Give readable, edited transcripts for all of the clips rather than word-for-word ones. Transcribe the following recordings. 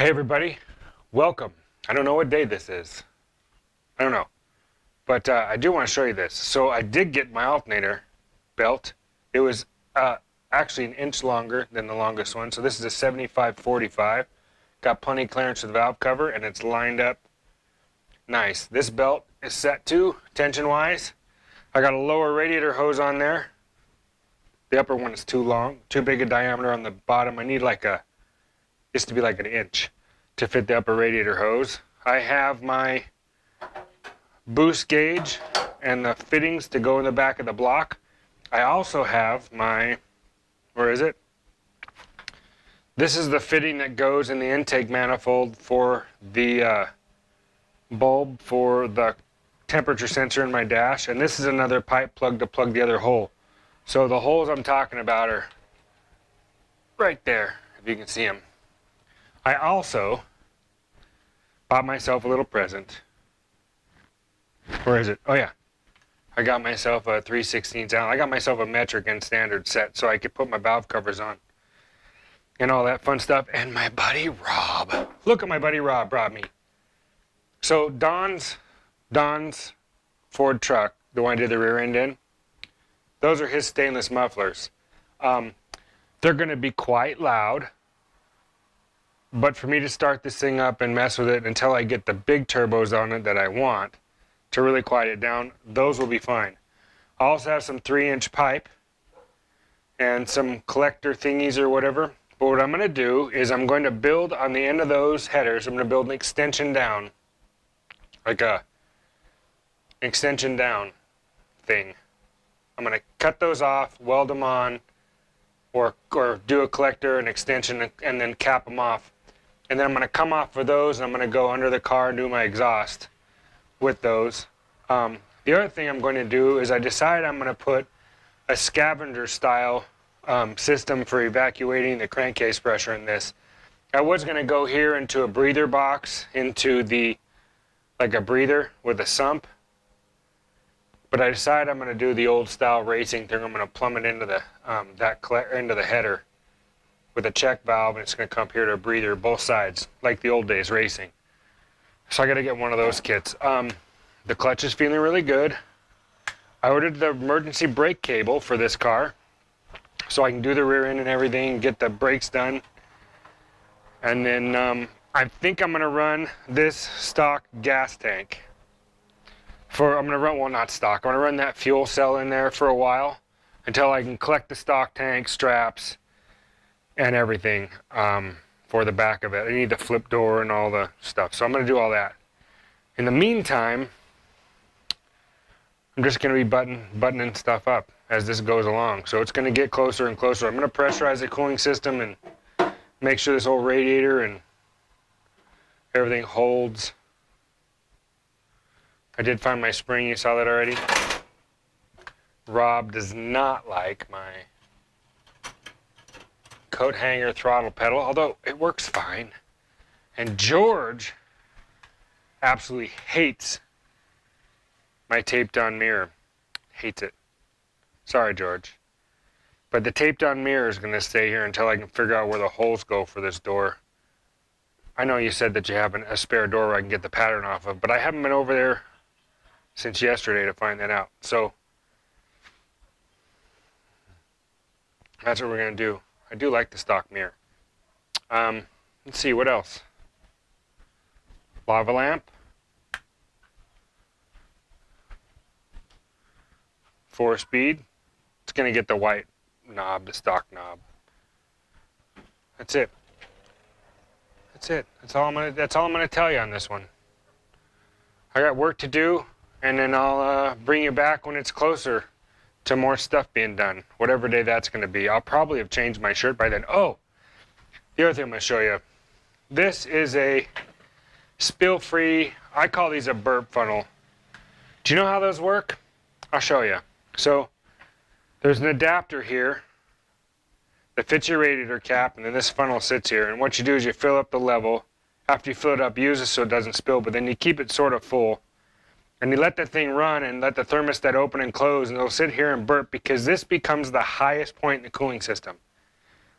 Hey everybody, welcome. I don't know what day this is. I don't know. But I do want to show you this. So I did get my alternator belt. It was actually an inch longer than the longest one. So this is a 75/45. Got plenty of clearance with the valve cover and it's lined up nice. This belt is set to, tension-wise. I got a lower radiator hose on there. The upper one is too long, too big a diameter on the bottom. I need like a, this to be like an inch to fit the upper radiator hose. I have my boost gauge and the fittings to go in the back of the block. I also have my, where is it? This is the fitting that goes in the intake manifold for the bulb for the temperature sensor in my dash, and this is another pipe plug to plug the other hole. So the holes I'm talking about are right there, if you can see them. I also bought myself a little present. Where is it? Oh yeah. I got myself a 3/16 ounce. I got myself a metric and standard set so I could put my valve covers on and all that fun stuff. And my buddy Rob, look at my buddy Rob brought me. So Don's Ford truck, the one I did the rear end in, those are his stainless mufflers. They're going to be quite loud, but for me to start this thing up and mess with it until I get the big turbos on it that I want to really quiet it down, those will be fine. I also have some 3-inch pipe and some collector thingies or whatever. But what I'm going to do is I'm going to build on the end of those headers, I'm going to build an extension down, like a extension down thing. I'm going to cut those off, weld them on, or do a collector, an extension, and then cap them off. And then I'm going to come off for those, and I'm going to go under the car and do my exhaust with those. The other thing I'm going to do is I decided I'm going to put a scavenger style system for evacuating the crankcase pressure in this. I was going to go here into a breather box, into the, like a breather with a sump. But I decided I'm going to do the old style racing thing. I'm going to plumb it into the into the header with a check valve, and it's going to come up here to a breather, both sides, like the old days racing. So I got to get one of those kits. The clutch is feeling really good. I ordered the emergency brake cable for this car, so I can do the rear end and everything, get the brakes done, and then I think I'm going to run this stock gas tank. I'm going to run, well, not stock, I'm going to run that fuel cell in there for a while until I can collect the stock tank, straps, and everything for the back of it. I need the flip door and all the stuff, so I'm going to do all that. In the meantime, I'm just going to be buttoning stuff up as this goes along. So it's going to get closer and closer. I'm going to pressurize the cooling system and make sure this whole radiator and everything holds. I did find my spring, you saw that already. Rob does not like my coat hanger throttle pedal, although it works fine. And George absolutely hates my taped on mirror. Hates it. Sorry, George. But the taped on mirror is going to stay here until I can figure out where the holes go for this door. I know you said that you have a spare door where I can get the pattern off of, but I haven't been over there since yesterday to find that out. So that's what we're going to do. I do like the stock mirror. Let's see, what else? Lava lamp. 4-speed. It's going to get the white knob, the stock knob. That's it. That's it. That's all I'm going to tell you on this one. I got work to do, and then I'll bring you back when it's closer to more stuff being done, whatever day that's going to be. I'll probably have changed my shirt by then. Oh, the other thing I'm going to show you. This is a spill-free, I call these a burp funnel. Do you know how those work? I'll show you. So there's an adapter here that fits your radiator cap, and then this funnel sits here. And what you do is you fill up the level. After you fill it up, use it so it doesn't spill, but then you keep it sort of full. And you let that thing run and let the thermostat open and close, and it'll sit here and burp because this becomes the highest point in the cooling system.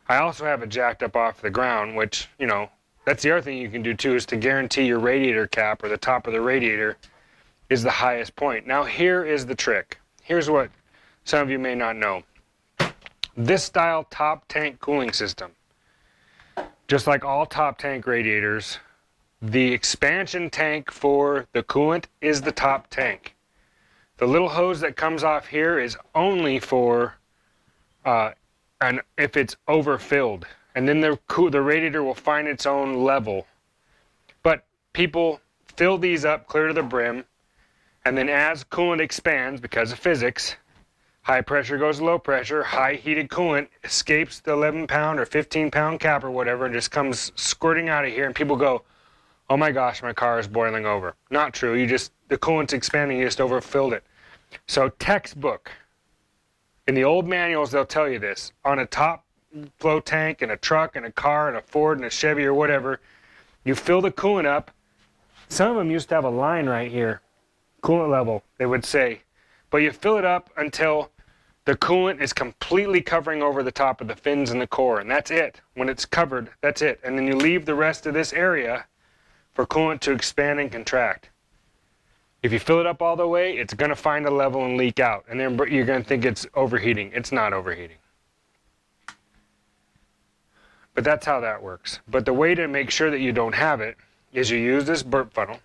I also have it jacked up off the ground, which, you know, That's the other thing you can do too, is to guarantee your radiator cap or the top of the radiator is the highest point. Now here is the trick. Here's what some of you may not know. This style top tank cooling system, just like all top tank radiators, the expansion tank for the coolant is the top tank. The little hose that comes off here is only for and if it's overfilled, and then the radiator will find its own level. But people fill these up clear to the brim, and then as coolant expands, because of physics, high pressure goes to low pressure, high heated coolant escapes the 11-pound or 15-pound cap or whatever and just comes squirting out of here, and people go, oh my gosh, my car is boiling over. Not true. The coolant's expanding, you just overfilled it. So textbook, in the old manuals, they'll tell you this. On a top flow tank, in a truck, in a car, in a Ford, in a Chevy or whatever, you fill the coolant up. Some of them used to have a line right here, coolant level, they would say. But you fill it up until the coolant is completely covering over the top of the fins and the core, and that's it. When it's covered, that's it. And then you leave the rest of this area for coolant to expand and contract. If you fill it up all the way, it's going to find a level and leak out. And then you're going to think it's overheating. It's not overheating. But that's how that works. But the way to make sure that you don't have it is you use this burp funnel.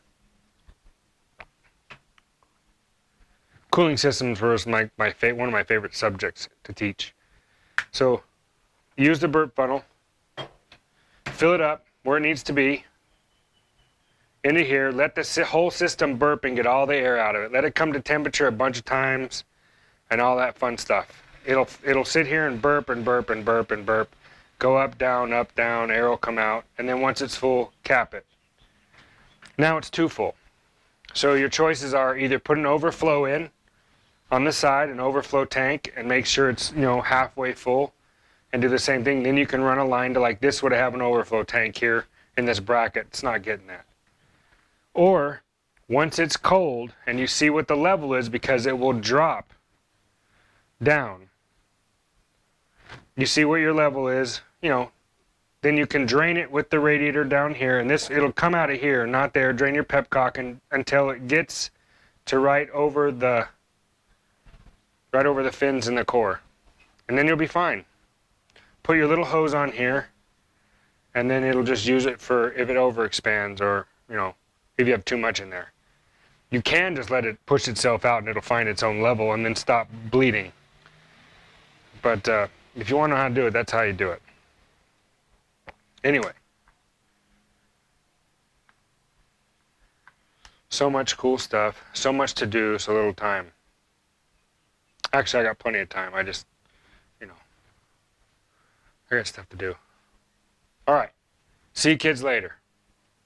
Cooling systems was one of my favorite subjects to teach. So use the burp funnel, fill it up where it needs to be, into here, let the whole system burp and get all the air out of it. Let it come to temperature a bunch of times and all that fun stuff. It'll sit here and burp and burp and burp and burp. Go up, down, air will come out, and then once it's full, cap it. Now it's too full. So your choices are either put an overflow in on the side, an overflow tank, and make sure it's halfway full, and do the same thing. Then you can run a line to, like this would have an overflow tank here in this bracket. It's not getting that. Or once it's cold and you see what the level is, because it will drop down. You see what your level is, then you can drain it with the radiator down here, and it'll come out of here, not there. Drain your pepcock until it gets to right over the fins and the core. And then you'll be fine. Put your little hose on here, and then it'll just use it for if it overexpands or, if you have too much in there. You can just let it push itself out and it'll find its own level and then stop bleeding. But if you want to know how to do it, that's how you do it. Anyway. So much cool stuff, so much to do, so little time. Actually, I got plenty of time. I just, I got stuff to do. All right. See you kids later.